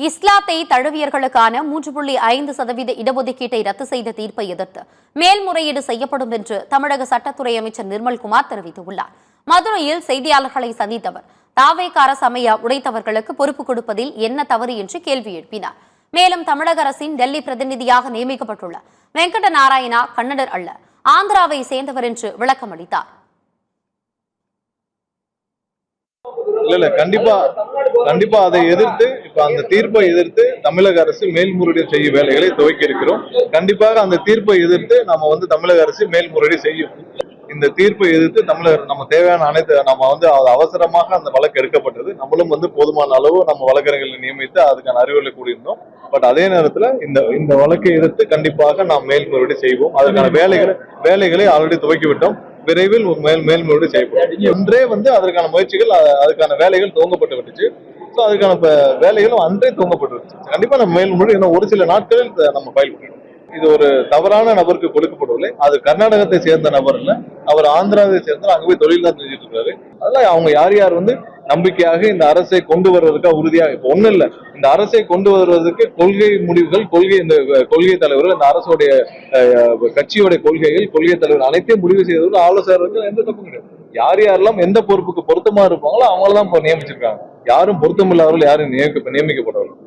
இஸ்லாத்தை தழுவியர்களுக்கான 3.5% இடஒதுக்கீட்டை ரத்து செய்த தீர்ப்பை எதிர்த்து மேல்முறையீடு செய்யப்படும் என்று தமிழக சட்டத்துறை அமைச்சர் நிர்மல்குமார் தெரிவித்துள்ளார். மதுரையில் செய்தியாளர்களை சந்தித்தவர் தாவேக அரசு அமைய உடைத்தவர்களுக்கு பொறுப்பு கொடுப்பதில் என்ன தவறு என்று கேள்வி எழுப்பினார். மேலும் தமிழக அரசின் டெல்லி பிரதிநிதியாக நியமிக்கப்பட்டுள்ள வெங்கட நாராயணா கன்னடர் அல்ல, ஆந்திராவை சேர்ந்தவர் என்று விளக்கம் அளித்தார். இல்ல கண்டிப்பா அதை எதிர்த்து இப்ப அந்த தீர்ப்பை எதிர்த்து தமிழக அரசு மேல்முறையீடு செய்யும் வேலைகளை துவக்கி இருக்கிறோம். கண்டிப்பாக அந்த தீர்ப்பை எதிர்த்து நம்ம தமிழக அரசு மேல்முறையீடு செய்யும். இந்த தீர்ப்பை எதிர்த்து நம்ம தேவையான அனைத்து நம்ம அவசரமாக அந்த வழக்கு எடுக்கப்பட்டது. நம்மளும் போதுமான அளவு நம்ம வழக்கறிஞர்களை நியமித்து அதுக்கான அறிவுரை கூடியிருந்தோம். பட் அதே நேரத்துல இந்த வழக்கை எதிர்த்து கண்டிப்பாக நாம் மேல்முறையீடு செய்வோம். அதற்கான வேலைகளை ஆல்ரெடி துவக்கிவிட்டோம். விரைவில் மேல்முறையீடு செய்யப்படும். இன்றே அதற்கான முயற்சிகள் அதுக்கான வேலைகள் துவங்கப்பட்டு விட்டுச்சு. அதுக்கான வேலைகளும் அன்றே துவங்கப்பட்டு கண்டிப்பா நம்ம மேல்முறையீடு இன்னும் ஒரு சில நாட்களில் நம்ம ஃபைல் பண்ணிடுவோம். இது ஒரு தவறான நபருக்கு கொடுக்கப்படவில்லை. அது கர்நாடகத்தை சேர்ந்த நபர் இல்ல, அவர் ஆந்திராவை சேர்ந்த அங்க போய் தொழில் தான் செஞ்சுட்டு இருக்காரு. அதெல்லாம் அவங்க யார் நம்பிக்கையாக இந்த அரசை கொண்டு வருவதற்காக உறுதியாக இப்ப ஒண்ணு இல்ல, இந்த அரசை கொண்டு வருவதற்கு கொள்கை முடிவுகள் இந்த கொள்கை தலைவர்கள் இந்த அரசுடைய கட்சியோட கொள்கை தலைவர் அனைத்தையும் முடிவு செய்தவர்கள் ஆலோசகர்கள் எந்த தப்பும் கிடையாது. யாரெல்லாம் எந்த பொறுப்புக்கு பொருத்தமா இருப்பாங்களோ அவங்களதான் நியமிச்சிருக்காங்க. யாரும் பொருத்தமில்லாதவர்கள் யாரும் நியமிக்கப்பட்டவர்கள்